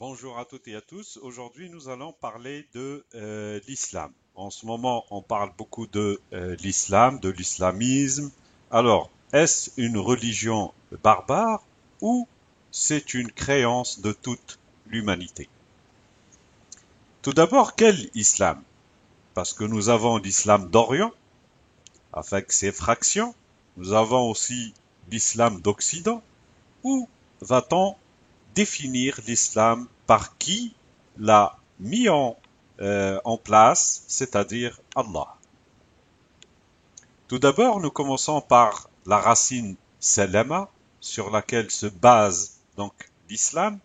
Bonjour à toutes et à tous. Aujourd'hui, nous allons parler de l'islam. En ce moment, on parle beaucoup de l'islam, de l'islamisme. Alors, est-ce une religion barbare ou c'est une créance de toute l'humanité? Tout d'abord, quel islam? Parce que nous avons l'islam d'Orient, avec ses fractions. Nous avons aussi l'islam d'Occident. Où va-t-on définir l'islam par qui l'a mis en place, c'est-à-dire Allah. Tout d'abord, nous commençons par la racine salama, sur laquelle se base donc l'islam.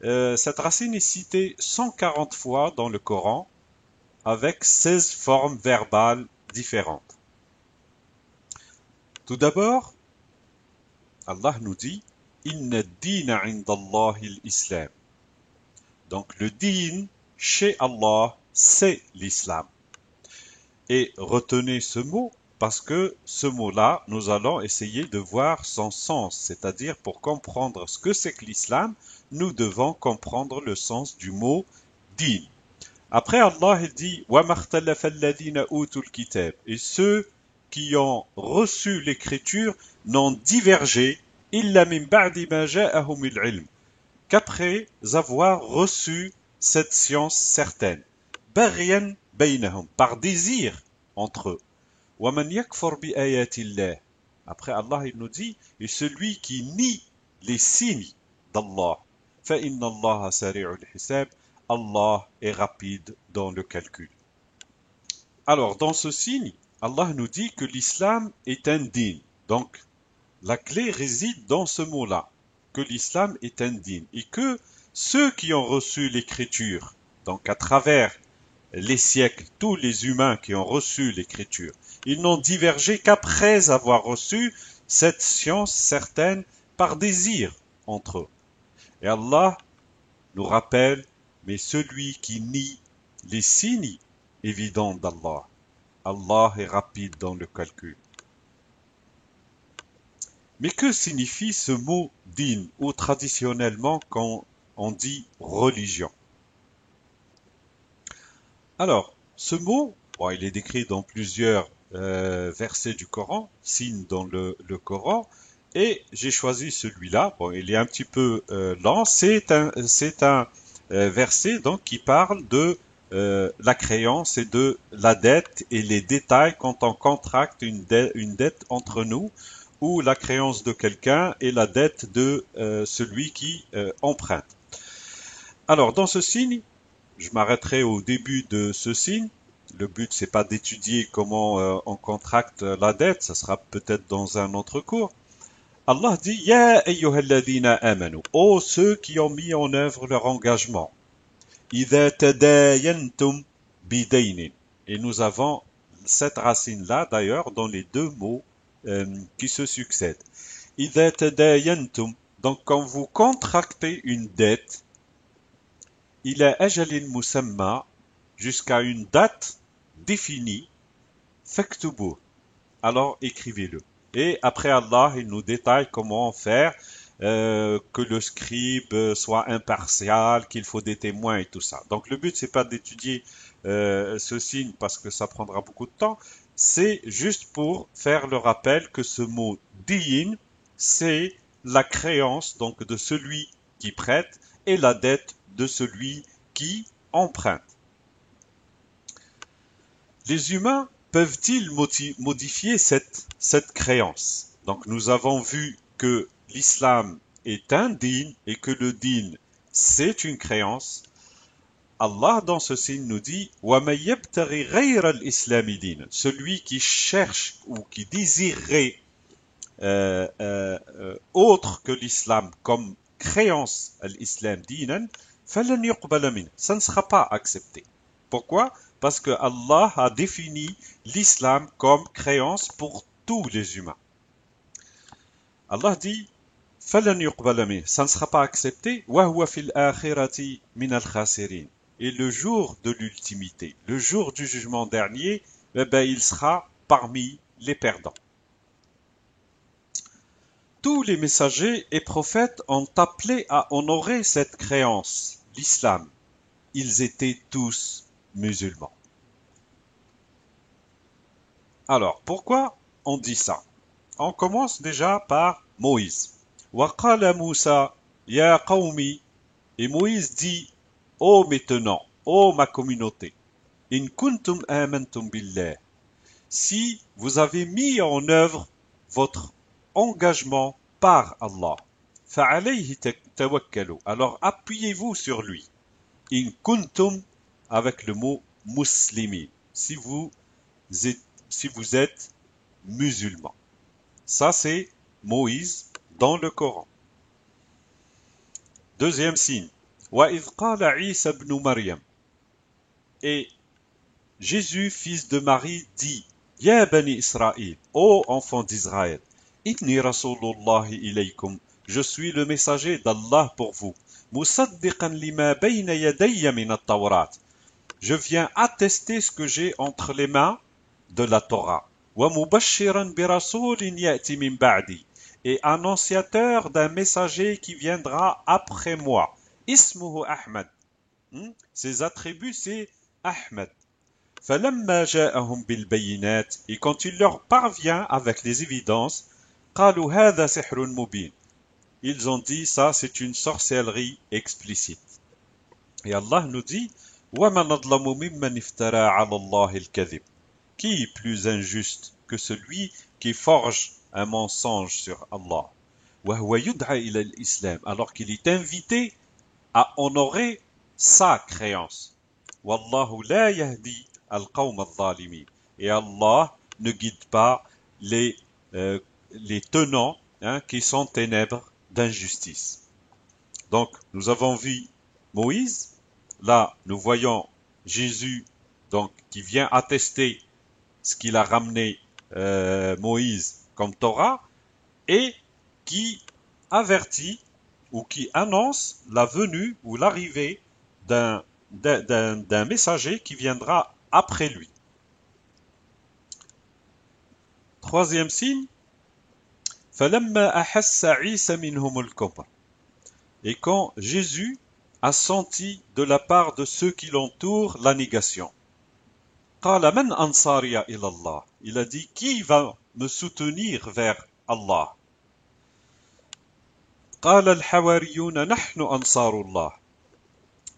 Cette racine est citée 140 fois dans le Coran, avec 16 formes verbales différentes. Tout d'abord, Allah nous dit Inna ad-dina 'inda Allahi al-Islam. Donc le din chez Allah, c'est l'islam. Et retenez ce mot parce que ce mot-là, nous allons essayer de voir son sens. C'est-à-dire pour comprendre ce que c'est que l'islam, nous devons comprendre le sens du mot din. Après Allah il dit وَمَا اخْتَلَفَ الَّذِينَ أُوتُوا الْكِتَابَ. Et ceux qui ont reçu l'écriture n'ont divergé إِلَّا مِن بَعْدِ مَا جَاءَهُمُ الْعِلْمُ, qu'après avoir reçu cette science certaine, بَغْيًا بَيْنَهُمْ, par désir entre eux. وَمَنْ يَكْفُرْ بِآيَاتِ اللَّهِ. Après Allah il nous dit et celui qui nie les signes d'Allah, فَإِنَّ اللَّهَ سَرِيعُ الْحِسَابِ, Allah est rapide dans le calcul. Alors dans ce signe, Allah nous dit que l'islam est un din. Donc la clé réside dans ce mot-là, que l'islam est un din et que ceux qui ont reçu l'écriture, donc à travers les siècles, tous les humains qui ont reçu l'écriture, ils n'ont divergé qu'après avoir reçu cette science certaine par désir entre eux. Et Allah nous rappelle, mais celui qui nie les signes évidents d'Allah, Allah est rapide dans le calcul. Mais que signifie ce mot din ou traditionnellement quand on dit religion? Alors, ce mot, bon, il est décrit dans plusieurs versets du Coran, signes dans le Coran, et j'ai choisi celui-là. Bon, il est un petit peu lent. C'est un verset donc qui parle de la créance et de la dette et les détails quand on contracte une dette entre nous ou la créance de quelqu'un et la dette de celui qui emprunte. Alors, dans ce signe, je m'arrêterai au début de ce signe. Le but, c'est pas d'étudier comment on contracte la dette, ça sera peut-être dans un autre cours. Allah dit Ya ayyuhalladhina amanu, ô ceux qui ont mis en œuvre leur engagement. Idha tadayantum bidaynin. Et nous avons cette racine-là, d'ailleurs, dans les deux mots qui se succèdent. Idha tadayantum. Donc, quand vous contractez une dette, il est ajalin musamma, jusqu'à une date définie, faktubu, alors écrivez-le. Et après Allah, il nous détaille comment faire, que le scribe soit impartial, qu'il faut des témoins et tout ça. Donc le but, c'est pas d'étudier ce signe parce que ça prendra beaucoup de temps, c'est juste pour faire le rappel que ce mot diyin, c'est la créance donc de celui qui prête et la dette de celui qui emprunte. Les humains peuvent-ils modifier cette créance? Donc nous avons vu que l'islam est un din et que le din c'est une créance. Allah dans ce signe nous dit وَمَن يَبْتَغِ غَيْرَ الْإِسْلَامِ دِينًا, celui qui cherche ou qui désirerait autre que l'islam comme créance l'islam dinan, falan yuqbala min, ça ne sera pas accepté. Pourquoi? Parce que Allah a défini l'islam comme créance pour tous les humains. Allah dit falan yuqbala min, ça ne sera pas accepté, wa huwa fil akhirati min al khasirin. Et le jour de l'ultimité, le jour du jugement dernier, eh ben, il sera parmi les perdants. Tous les messagers et prophètes ont appelé à honorer cette créance, l'islam. Ils étaient tous musulmans. Alors, pourquoi on dit ça? On commence déjà par Moïse. وَقَالَ Moussa, ya qawmi, et Moïse dit, ô mes tenants, ô ma communauté, in kuntum amantum billah, si vous avez mis en œuvre votre engagement par Allah, فَعَلَيْهِ tawakkalu, alors appuyez-vous sur lui. In kuntum, avec le mot muslimi, si vous êtes musulman. Ça, c'est Moïse dans le Coran. Deuxième signe. وَإِذْ قَالَ عِيسَى بْنُ مَرْيَمَ, et Jésus, fils de Marie, dit, Ya bani Israël, ô enfants d'Israël, inni rasulullahi ilaykum, je suis le messager d'Allah pour vous. Musaddiqan lima bayna yadayya min at-Tawrat, je viens attester ce que j'ai entre les mains de la Torah. Wa mubashiran bi rasulin ya'ti min ba'di, et annonciateur d'un messager qui viendra après moi. Ismuhu Ahmad. Ses attributs, c'est Ahmed. فَلَمَّا جَاءَهُمْ بِالْبَيِّنَاتِ, et quand il leur parvient avec les évidences, قَالُوا هَذَا سِحْرٌ مُبِينٌ, ils ont dit, ça c'est une sorcellerie explicite. Et Allah nous dit, وَمَنْ أَظْلَمُ مِمَّنِ افْتَرَى عَلَى اللَّهِ الْكَذِبَ, qui est plus injuste que celui qui forge un mensonge sur Allah, وَهُوَ يُدْعَى إِلَى الْإِسْلَامِ, alors qu'il est invité à honorer sa créance. Wallahu la yahdi al-qawm al-zalimin. Et Allah ne guide pas les tenants qui sont ténèbres d'injustice. Donc, nous avons vu Moïse. Là, nous voyons Jésus donc, qui vient attester ce qu'il a ramené Moïse comme Torah et qui avertit ou qui annonce la venue ou l'arrivée d'un messager qui viendra après lui. Troisième signe, فَلَمَّا أَحَسَّ عِيسَى مِنْهُمُ الْكُفْرَ, et quand Jésus a senti de la part de ceux qui l'entourent la négation. قَالَ مَنْ أَنصَارِيَ إِلَى اللَّهِ, il a dit, qui va me soutenir vers Allah? قَالَ الْحَوَارِيُّونَ نَحْنُ أَنصَارُ اللَّهِ,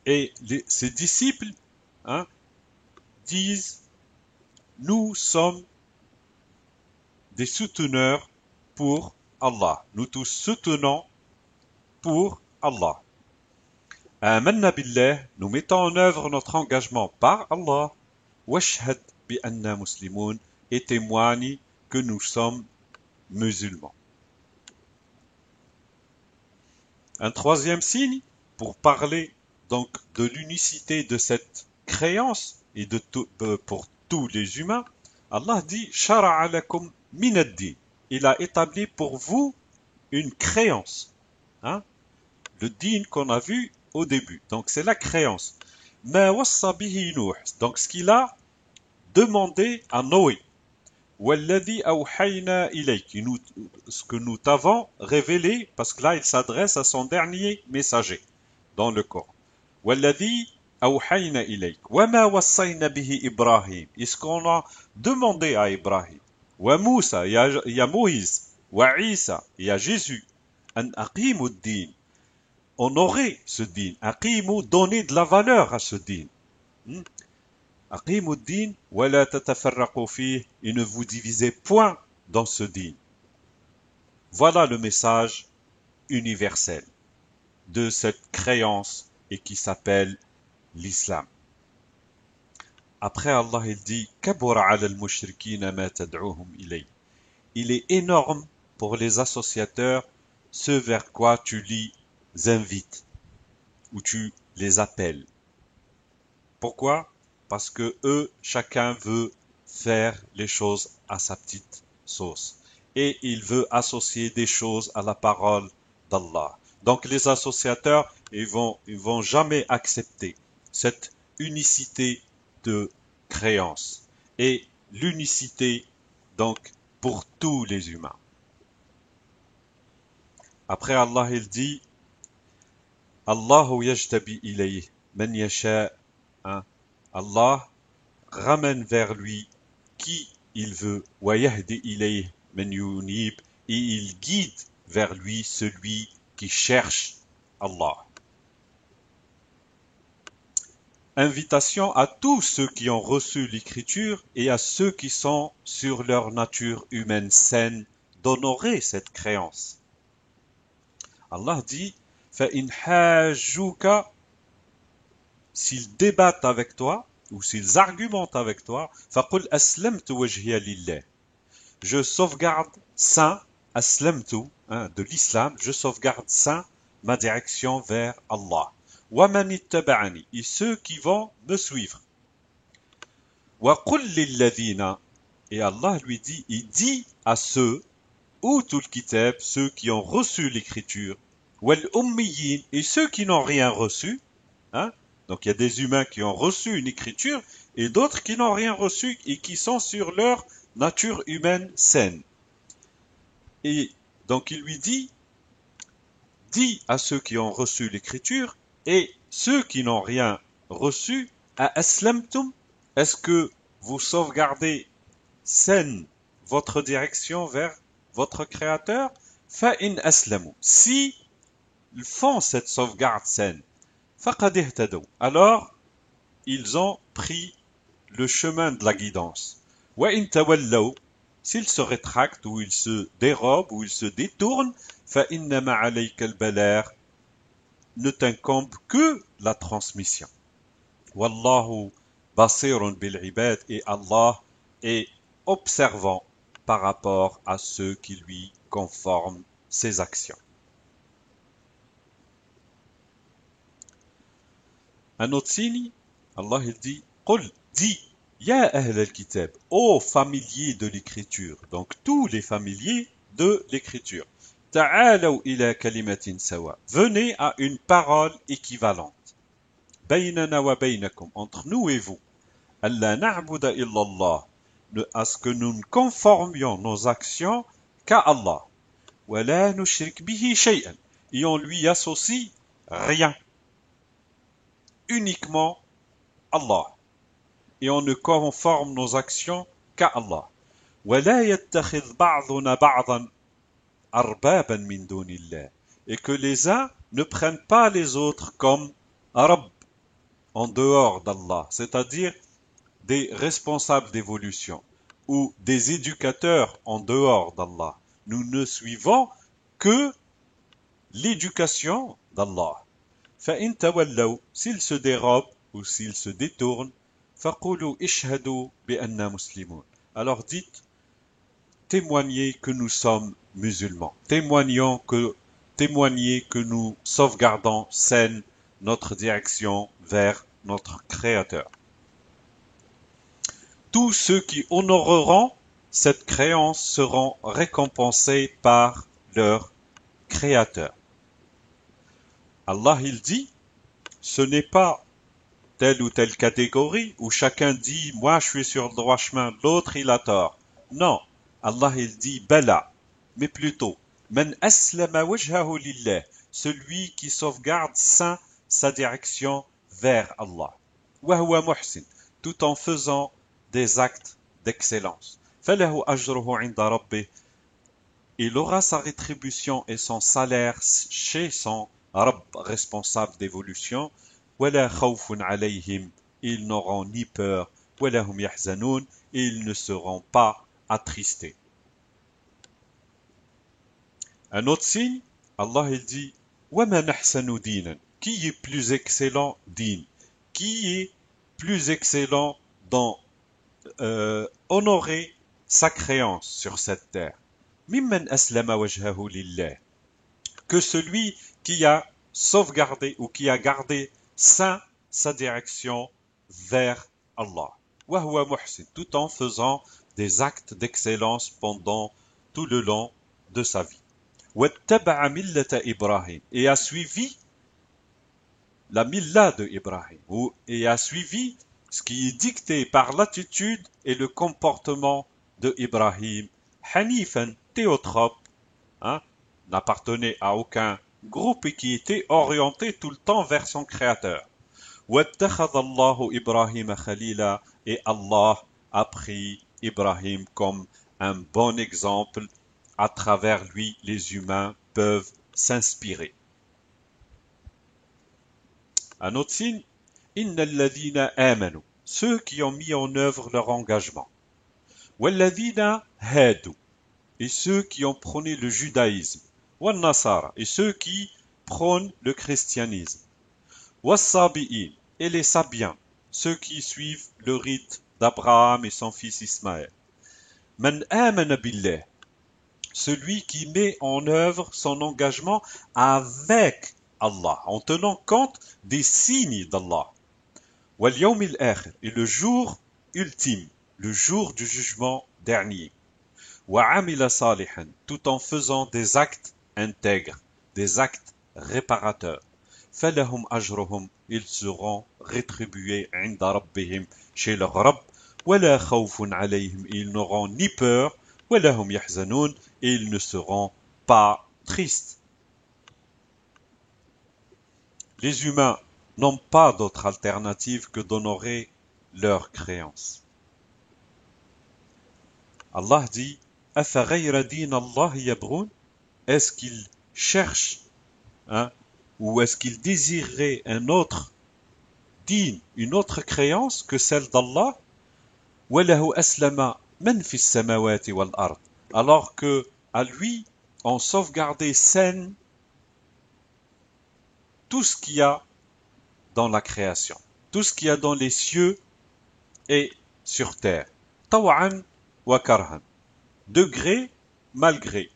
et ses disciples disent, nous sommes des souteneurs pour Allah. Nous tous soutenons pour Allah. Amanna billah, nous mettons en œuvre notre engagement par Allah. Washhad bi anna muslimun, et témoigne que nous sommes musulmans. Un troisième signe pour parler donc de l'unicité de cette créance et pour tous les humains, Allah dit Shara'a lakum min ad-din, il a établi pour vous une créance, le din qu'on a vu au début, donc c'est la créance. Ma wassa bihi Nuh, donc ce qu'il a demandé à Noé, walladhi awhayna ilayk, ce que nous t'avons révélé, parce que là il s'adresse à son dernier messager dans le Coran. Walladhi awhayna ilayk, wama wassayna bihi Ibrahim, et ce qu'on a demandé à Ibrahim, wa Moussa, il y a Moïse, wa Isa, il y a Jésus, an aqimu ad-din, honorer ce din, aqimu, donner de la valeur à ce din. Aqimu ad-din wa la tatafarraqu fihi, et ne vous divisez point dans ce din. Voilà le message universel de cette créance et qui s'appelle l'islam. Après Allah il dit kabura ala al-mushrikina ma tad'uhum ilay. Il est énorme pour les associateurs ce vers quoi tu les invites ou tu les appelles. Pourquoi? Parce que eux, chacun veut faire les choses à sa petite sauce. Et il veut associer des choses à la parole d'Allah. Donc les associateurs, ils vont jamais accepter cette unicité de créance et l'unicité donc pour tous les humains. Après Allah, il dit Allahu yajtabi ilayhi man yasha. Hein. Allah ramène vers lui qui il veut. Wa yahdi ilayhi man yunib. Et il guide vers lui celui qui cherche Allah. Invitation à tous ceux qui ont reçu l'écriture et à ceux qui sont sur leur nature humaine saine d'honorer cette créance. Allah dit فَإِنْ حَاجُّوكَ s'ils débattent avec toi ou s'ils argumentent avec toi فَقُلْ أَسْلَمْتُ وَجْهِيَ لِلَّهِ je sauvegarde saint أسلمت de l'islam je sauvegarde saint ma direction vers Allah وَمَنِ اتَّبَعَنِي et ceux qui vont me suivre وَقُلْ لِلَّذِينَ et Allah lui dit il dit à ceux Utul Kitab, ceux qui ont reçu l'écriture, wal ummiyin, et ceux qui n'ont rien reçu, hein? Donc il y a des humains qui ont reçu une écriture et d'autres qui n'ont rien reçu et qui sont sur leur nature humaine saine. Et donc il lui dit à ceux qui ont reçu l'écriture et ceux qui n'ont rien reçu, à aslamtum, est-ce que vous sauvegardez saine votre direction vers votre créateur, فَإِنْ أَسْلَمُوا si ils font cette sauvegarde saine, فَقَدْ اهْتَدَوْا alors ils ont pris le chemin de la guidance. وَإِنْ تَوَلَّوْا s'ils se rétractent ou ils se dérobent ou ils se détournent, فَإِنَّمَا عَلَيْكَ الْبَلَاغُ ne t'incombe que la transmission. وَاللَّهُ بَصِيرٌ بِالْعِبَادِ et Allah est observant par rapport à ceux qui lui conforment ses actions. Un autre signe, Allah il dit, قل, dis, Ya ahl al-kitab, ô familiers de l'écriture, donc tous les familiers de l'écriture, ta'alaw ila kalimatin sawa, venez à une parole équivalente, baynana wa baynakum, entre nous et vous, alla na'buda illa Allah, à ce que nous ne conformions nos actions qu'à Allah. وَلَا نُشْرِكْ بِهِ شَيْئًا et on lui associe rien. Uniquement Allah. Et on ne conforme nos actions qu'à Allah. وَلَا يَتَّخِذْ بَعْضُنَا بَعْضًا أَرْبَابًا مِنْ دُونِ اللَّهِ et que les uns ne prennent pas les autres comme Rabb en dehors d'Allah, c'est-à-dire des responsables d'évolution ou des éducateurs en dehors d'Allah. Nous ne suivons que l'éducation d'Allah. فَإِن تَوَلَّوْا s'ils se dérobent ou s'ils se détournent, فَقُولُوا اشْهَدُوا بِأَنَّا مُسْلِمُونَ alors dites, témoignez que nous sommes musulmans. Témoignez que nous sauvegardons saine notre direction vers notre Créateur. Tous ceux qui honoreront cette créance seront récompensés par leur Créateur. Allah il dit, ce n'est pas telle ou telle catégorie où chacun dit moi je suis sur le droit chemin, l'autre il a tort. Non, Allah il dit bala, mais plutôt man aslama wajhahu lillah, celui qui sauvegarde saint sa direction vers Allah. Wa huwa muhsin, tout en faisant des actes d'excellence. فَلَهُ أَجْرُهُ عِنْدَ رَبِّهِ il aura sa rétribution et son salaire chez son Rabb responsable d'évolution. وَلَا خَوْفٌ عَلَيْهِمْ ils n'auront ni peur. وَلَا هُمْ يَحْزَنُونَ et ils ne seront pas attristés. Un autre signe, Allah il dit وَمَنْ أَحْسَنُ دِينًا qui est plus excellent din, qui est plus excellent dans honorer sa créance sur cette terre. Mimman aslama wajhahu lillah, que celui qui a sauvegardé ou qui a gardé saint sa direction vers Allah. Wa huwa muhsin, tout en faisant des actes d'excellence pendant tout le long de sa vie. Wattaba'a millata Ibrahim, et a suivi la milla de Ibrahim, et a suivi ce qui est dicté par l'attitude et le comportement de Ibrahim, hanifan, théotrope, hein, n'appartenait à aucun groupe et qui était orienté tout le temps vers son Créateur. وَاتَّخَذَ اللَّهُ إِبْرَاهِيمَ خَلِيلًا et Allah a pris Ibrahim comme un bon exemple. À travers lui, les humains peuvent s'inspirer. Un autre signe, إِنَّ الَّذِينَ آمَنُوا, ceux qui ont mis en œuvre leur engagement. وَالَّذِينَ هَادُوا, et ceux qui ont prôné le judaïsme. وَالنَّصَارَى, et ceux qui prônent le christianisme. وَالصَّابِئِينَ, et les sabiens, ceux qui suivent le rite d'Abraham et son fils Ismaël. Man amana billah, celui qui met en œuvre son engagement avec Allah, en tenant compte des signes d'Allah. Wal yawmil akhir, et le jour ultime, le jour du jugement dernier. Wa amila salihan, tout en faisant des actes intègres, des actes réparateurs. فلهم أجرهم, ils seront rétribués عند ربهم, chez leur Rabb. ولا خوف عليهم, ils n'auront ni peur. ولا هم يحزنون, et ils ne seront pas tristes. Les humains n'ont pas d'autre alternative que d'honorer leurs créances. Allah dit أفغير دين الله يبغون, est-ce qu'ils cherchent, ou est-ce qu'ils désireraient un autre din, une autre créance que celle d'Allah, وَلَهُ أَسْلَمَ مَنْ فِي السَّمَوَاتِ وَالْأَرْضِ, alors que à lui on sauvegardait saine tout ce qu'il y a dans la création, tout ce qu'il y a dans les cieux et sur terre, طَوْعًا وَكَرْهًا, de gré, malgré,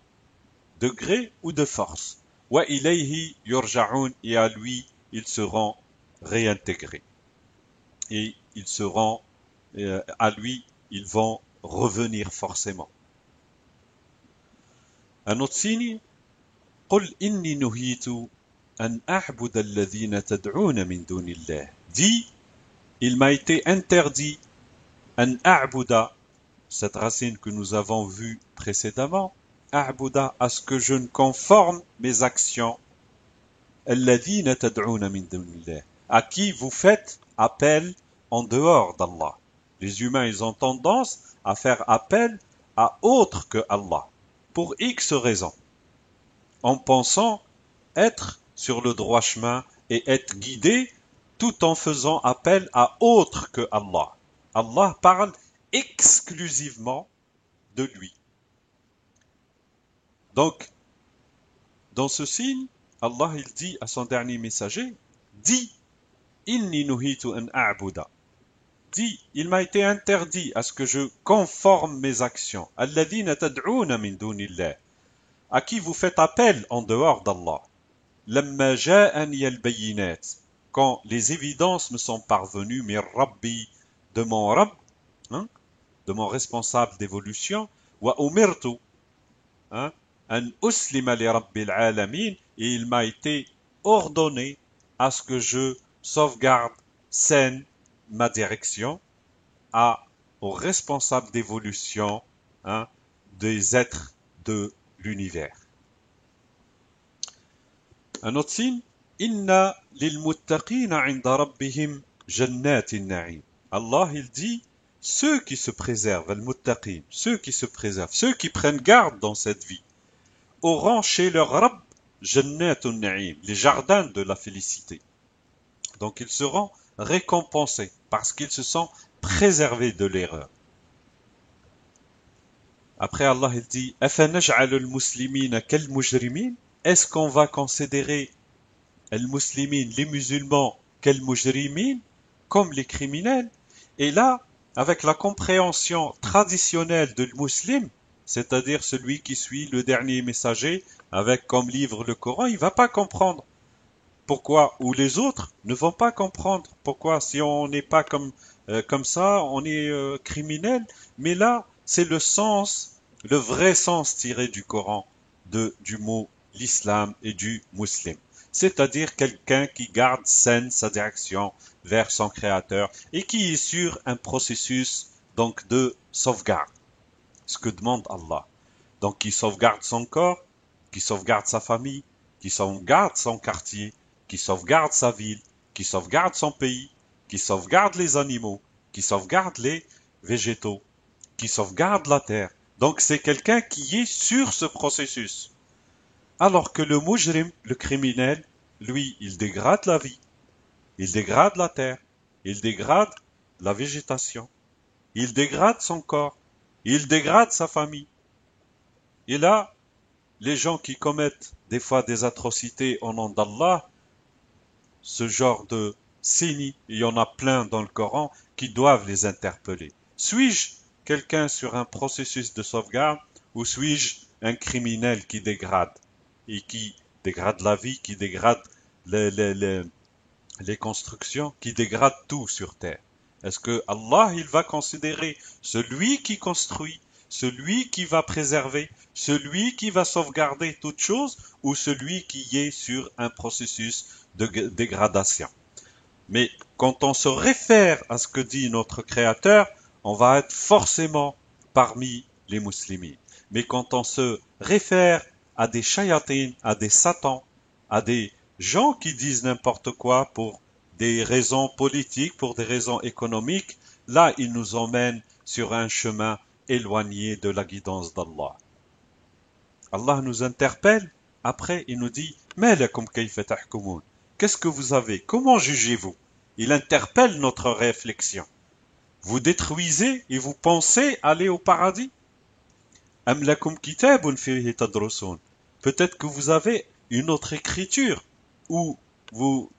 de gré ou de force. وَإِلَيْهِ يُرْجَعُونَ, et à lui ils seront réintégrés. Et ils seront, à lui, ils vont revenir forcément. Un autre signe, قُلْ إِنِّي نُهِيتُ أَنْ أَعْبُدَ الَّذِينَ تَدْعُونَ مِنْ دُونِ اللَّهِ. Dis, il m'a été interdit, أَنْ أَعْبُدَ, cette racine que nous avons vue précédemment, أَعْبُدَ, à ce que je ne conforme mes actions, الَّذِينَ تَدْعُونَ مِنْ دُونِ اللَّهِ, à qui vous faites appel en dehors d'Allah. Les humains, ils ont tendance à faire appel à autre que Allah, pour X raisons, en pensant être sur le droit chemin et être guidés tout en faisant appel à autre que Allah. Allah parle exclusivement de lui. Donc, dans ce signe, Allah il dit à son dernier messager, dis, inni nuhitu an a'buda. Dis, il m'a été interdit à ce que je conforme mes actions. Alladhina tad'una min dunillah, à qui vous faites appel en dehors d'Allah. Lamma ja'ani al-bayyinat, quand les évidences me sont parvenues, min rabbi, de mon Rabb, de mon responsable d'évolution, wa umirtu, an uslima li rabbil alamin, et il m'a été ordonné à ce que je sauvegarde saine ma direction au responsable d'évolution, des êtres de l'univers. Un autre signe, Inna lil muttaqina 'inda rabbihim jannatin na'im. Allah il dit, ceux qui se préservent, al-muttaqin, ceux qui se préservent, ceux qui prennent garde dans cette vie, auront chez leur Rabb jannatun na'im, les jardins de la félicité. Donc ils seront récompensés parce qu'ils se sont préservés de l'erreur. Après Allah il dit أَفَنَجْعَلُ الْمُسْلِمِينَ كَالْمُجْرِمِينَ, est-ce qu'on va considérer les musulmans كَالْمُجْرِمِينَ, comme les criminels? Et là, avec la compréhension traditionnelle de musulman, c'est-à-dire celui qui suit le dernier messager avec comme livre le Coran, il ne va pas comprendre. Pourquoi? Ou les autres ne vont pas comprendre. Pourquoi? Si on n'est pas comme ça, on est criminel. Mais là, c'est le sens, le vrai sens tiré du Coran, du mot l'islam et du musulman. C'est-à-dire quelqu'un qui garde saine sa direction vers son Créateur et qui est sur un processus donc de sauvegarde. Ce que demande Allah. Donc, qui sauvegarde son corps, qui sauvegarde sa famille, qui sauvegarde son quartier, qui sauvegarde sa ville, qui sauvegarde son pays, qui sauvegarde les animaux, qui sauvegarde les végétaux, qui sauvegarde la terre. Donc c'est quelqu'un qui est sur ce processus. Alors que le mujrim, le criminel, lui, il dégrade la vie, il dégrade la terre, il dégrade la végétation, il dégrade son corps, il dégrade sa famille. Et là, les gens qui commettent des fois des atrocités au nom d'Allah, ce genre de signes, il y en a plein dans le Coran, qui doivent les interpeller. Suis-je quelqu'un sur un processus de sauvegarde ou suis-je un criminel qui dégrade et qui dégrade la vie, qui dégrade les, les, les, les constructions, qui dégrade tout sur terre? Est-ce que Allah, il va considérer celui qui construit, celui qui va préserver, celui qui va sauvegarder toute chose ou celui qui est sur un processus de dégradation? Mais quand on se réfère à ce que dit notre Créateur, on va être forcément parmi les musulmans. Mais quand on se réfère à des shayatines, à des satans, à des gens qui disent n'importe quoi pour des raisons politiques, pour des raisons économiques, là, ils nous emmènent sur un chemin éloigné de la guidance d'Allah. Allah nous interpelle, après il nous dit « Mais lakum kayfa tahkumun » Qu'est-ce que vous avez? Comment jugez-vous? Il interpelle notre réflexion. Vous détruisez et vous pensez aller au paradis? Am lakum kitabun fihi tadrusun. Peut-être que vous avez une autre écriture où vous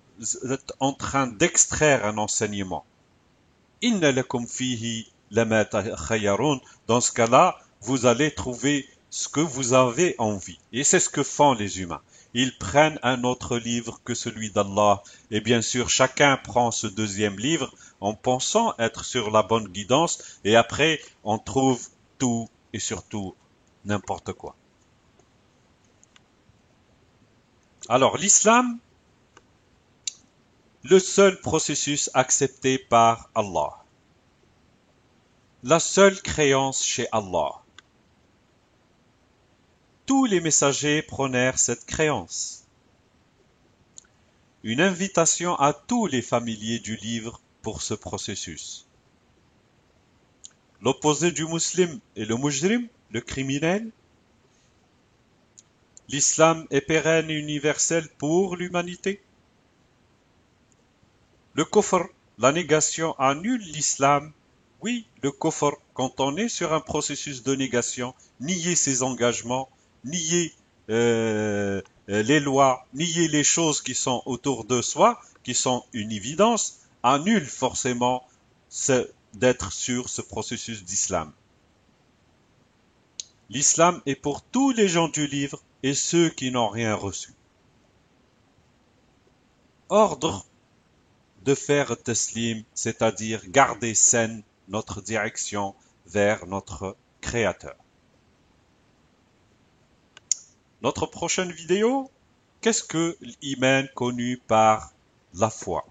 êtes en train d'extraire un enseignement. Inna lakum fihi lama takhayyarun. Dans ce cas-là, vous allez trouver ce que vous avez envie. Et c'est ce que font les humains. Ils prennent un autre livre que celui d'Allah. Et bien sûr, chacun prend ce deuxième livre en pensant être sur la bonne guidance. Et après, on trouve tout et surtout n'importe quoi. Alors, l'islam, le seul processus accepté par Allah. La seule créance chez Allah. Tous les messagers prônèrent cette créance. Une invitation à tous les familiers du livre pour ce processus. L'opposé du musulman est le mujrim, le criminel. L'islam est pérenne et universel pour l'humanité. Le kufr, la négation annule l'islam. Oui, le kufr, quand on est sur un processus de négation, nier ses engagements, nier les lois, nier les choses qui sont autour de soi, qui sont une évidence, annule forcément d'être sur ce processus d'islam. L'islam est pour tous les gens du livre et ceux qui n'ont rien reçu. Ordre de faire taslim, c'est-à-dire garder saine notre direction vers notre Créateur. Notre prochaine vidéo, qu'est-ce que l'iman connu par la foi?